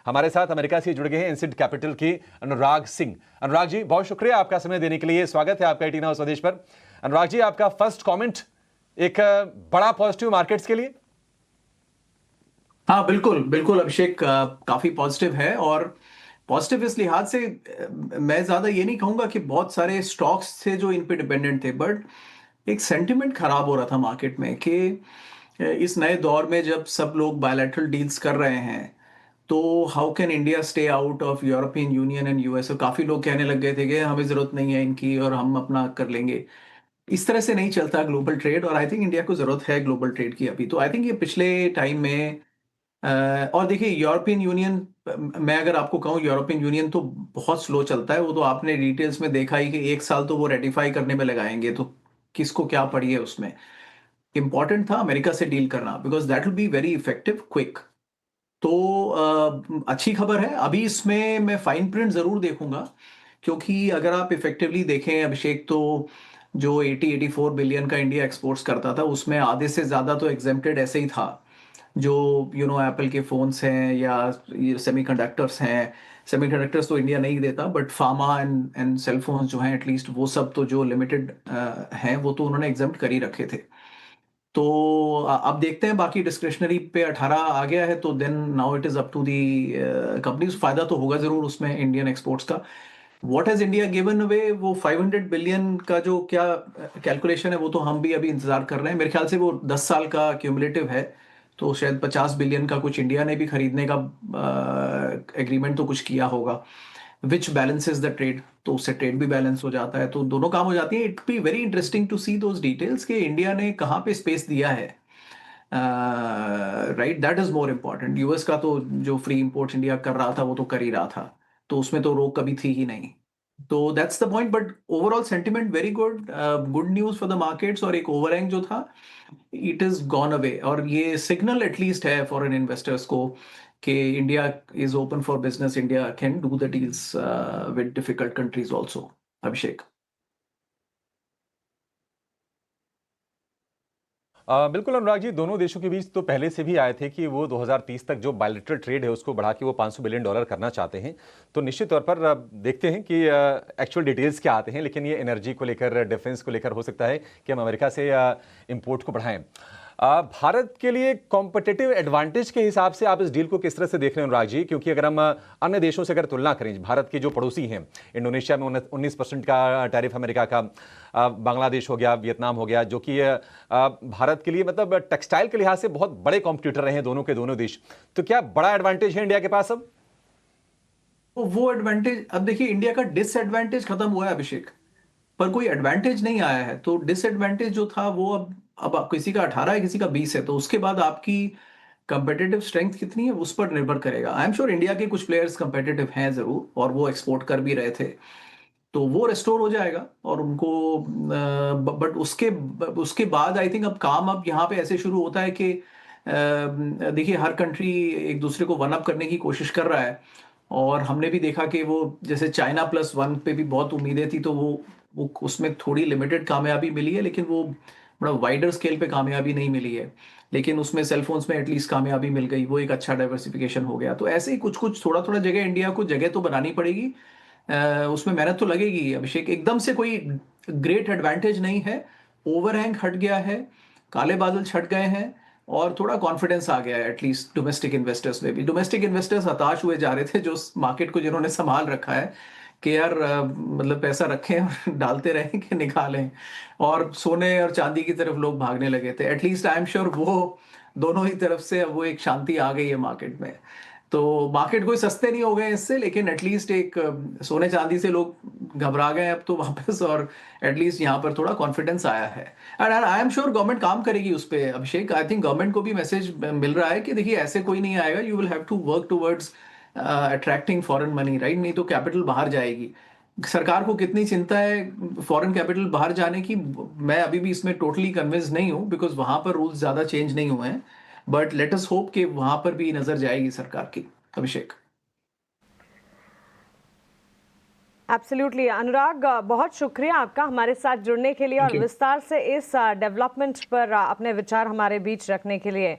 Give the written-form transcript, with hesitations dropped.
हमारे साथ अमेरिका से जुड़ गए हैं इंसिड कैपिटल के अनुराग सिंह। अनुराग जी, बहुत शुक्रिया आपका समय देने के लिए। स्वागत है आपका 18 हाउस स्वदेश पर। अनुराग जी, आपका फर्स्ट कमेंट, एक बड़ा पॉजिटिव मार्केट्स के लिए। हाँ, बिल्कुल बिल्कुल अभिषेक, काफी पॉजिटिव है। और पॉजिटिव इस लिहाज से मैं ज्यादा ये नहीं कहूंगा कि बहुत सारे स्टॉक्स थे जो इन पे डिपेंडेंट थे, बट एक सेंटिमेंट खराब हो रहा था मार्केट में कि इस नए दौर में जब सब लोग बायलैटरल डील्स कर रहे हैं तो how can India stay out of European union and US. और काफी लोग कहने लग गए थे कि हमें जरूरत नहीं है इनकी और हम अपना कर लेंगे। इस तरह से नहीं चलता ग्लोबल ट्रेड, और आई थिंक इंडिया को जरूरत है ग्लोबल ट्रेड की अभी। तो आई थिंक ये पिछले टाइम में और देखिए यूरोपियन यूनियन, मैं अगर आपको कहूँ यूरोपियन यूनियन तो बहुत स्लो चलता है। वो तो आपने डिटेल्स में देखा ही कि एक साल तो वो रेटिफाई करने में लगाएंगे, तो किसको क्या पड़ी है उसमें। इंपॉर्टेंट था अमेरिका से डील करना, because that will be very effective quick. तो अच्छी खबर है। अभी इसमें मैं फाइन प्रिंट जरूर देखूंगा, क्योंकि अगर आप इफेक्टिवली देखें अभिषेक, तो जो 80-84 बिलियन का इंडिया एक्सपोर्ट्स करता था उसमें आधे से ज्यादा तो एग्जेम्प्टेड ऐसे ही था। जो एप्पल के फोन्स हैं या ये सेमीकंडक्टर्स हैं। सेमीकंडक्टर्स तो इंडिया नहीं देता, but pharma and cell phones जो हैं एटलीस्ट वो सब तो जो लिमिटेड हैं वो तो उन्होंने एग्जेम्प्ट कर ही रखे थे। तो अब देखते हैं, बाकी डिस्क्रिशनरी पे 18 आ गया है तो then now it is up to the companies. फायदा तो होगा जरूर उसमें इंडियन एक्सपोर्ट्स का। What has India given away, वो 500 बिलियन का जो क्या कैलकुलेशन है वो तो हम भी अभी इंतजार कर रहे हैं। मेरे ख्याल से वो 10 साल का क्यूमुलेटिव है, तो शायद 50 बिलियन का कुछ इंडिया ने भी खरीदने का एग्रीमेंट तो कुछ किया होगा, विच बैलेंसेस द ट्रेड। तो उससे ट्रेड भी बैलेंस हो जाता है, तो दोनों काम हो जाती है। It be very interesting to see those details कि इंडिया ने कहाँ पे स्पेस दिया है। Right, that is more important. US का तो जो फ्री इंपोर्ट इंडिया कर रहा था वो तो कर ही रहा था, तो उसमें तो रोक कभी थी ही नहीं। तो that's the point. But overall sentiment very good, good news for the markets. और एक ओवरहैंग जो था इट इज गॉन अवे, और ये सिग्नल एटलीस्ट है फॉरेन इन्वेस्टर्स को कि India is open for business, India can do the deals with difficult countries also. Abhishek. बिल्कुल अनुराग जी, दोनों देशों के बीच तो पहले से भी आए थे कि वो 2030 तक जो बायलैटरल ट्रेड है उसको बढ़ा के वो $500 बिलियन करना चाहते हैं। तो निश्चित तौर पर देखते हैं कि एक्चुअल डिटेल्स क्या आते हैं, लेकिन ये एनर्जी को लेकर, डिफेंस को लेकर हो सकता है कि हम अमेरिका से इंपोर्ट को बढ़ाएं। भारत के लिए कॉम्पिटिटिव एडवांटेज के हिसाब से आप इस डील को किस तरह से देख रहे हैं अनुराग जी? क्योंकि अगर हम अन्य देशों से अगर तुलना करें, भारत के जो पड़ोसी हैं, इंडोनेशिया में 19% का टैरिफ अमेरिका का, बांग्लादेश हो गया, वियतनाम हो गया, जो कि भारत के लिए मतलब टेक्सटाइल के लिहाज से बहुत बड़े कॉम्पिटिटर रहे हैं दोनों के दोनों देश। तो क्या बड़ा एडवांटेज है इंडिया के पास अब? तो वो एडवांटेज, अब देखिए इंडिया का डिसएडवांटेज खत्म हुआ है अभिषेक, पर कोई एडवांटेज नहीं आया है। तो डिसएडवांटेज जो था वो अब किसी का 18 है, किसी का 20 है। तो उसके बाद आपकी कंपेटिटिव स्ट्रेंथ कितनी है उस पर निर्भर करेगा। आई एम श्योर इंडिया के कुछ प्लेयर्स कंपेटिटिव हैं जरूर, और वो एक्सपोर्ट कर भी रहे थे, तो वो रेस्टोर हो जाएगा। और उनको बट उसके उसके बाद आई थिंक अब काम अब यहाँ पे ऐसे शुरू होता है कि देखिए हर कंट्री एक दूसरे को वन अप करने की कोशिश कर रहा है। और हमने भी देखा कि वो जैसे चाइना प्लस वन पे भी बहुत उम्मीदें थी, तो वो उसमें थोड़ी लिमिटेड कामयाबी मिली है, लेकिन वो बड़ा वाइडर स्केल पे कामयाबी नहीं मिली है। लेकिन उसमें सेलफोन्स में एटलीस्ट कामयाबी मिल गई, वो एक अच्छा डाइवर्सिफिकेशन हो गया। तो ऐसे ही कुछ कुछ थोड़ा थोड़ा जगह इंडिया को जगह तो बनानी पड़ेगी। उसमें मेहनत तो लगेगी अभिषेक। एकदम से कोई ग्रेट एडवांटेज नहीं है। ओवरहैंग हट गया है, काले बादल छट गए हैं, और थोड़ा कॉन्फिडेंस आ गया है एटलीस्ट डोमेस्टिक इन्वेस्टर्स में भी। डोमेस्टिक इन्वेस्टर्स हताश हुए जा रहे थे जो मार्केट को जिन्होंने संभाल रखा है कि यार मतलब पैसा रखें और डालते रहें कि निकालें, और सोने और चांदी की तरफ लोग भागने लगे थे। एटलीस्ट आई एम श्योर वो दोनों ही तरफ से अब वो एक शांति आ गई है मार्केट में। तो मार्केट कोई सस्ते नहीं हो गए इससे, लेकिन एटलीस्ट एक सोने चांदी से लोग घबरा गए अब तो वापस, और एटलीस्ट यहाँ पर थोड़ा कॉन्फिडेंस आया है। And I am sure government काम करेगी उस पर अभिषेक। आई थिंक गवर्नमेंट को भी मैसेज मिल रहा है कि देखिए ऐसे कोई नहीं आएगा, you will have to work towards attracting foreign money, right. नहीं तो कैपिटल बाहर जाएगी। सरकार को कितनी चिंता है फॉरेन कैपिटल बाहर जाने की, मैं अभी भी इसमें टोटली कन्विंस नहीं हूं, बिकॉज वहां पर रूल्स ज्यादा चेंज नहीं हुए हैं। बट लेट अस होप कि वहां पर भी नजर जाएगी सरकार की। अभिषेक। एब्सोल्युटली अनुराग, बहुत शुक्रिया आपका हमारे साथ जुड़ने के लिए और विस्तार से इस डेवलपमेंट पर अपने विचार हमारे बीच रखने के लिए।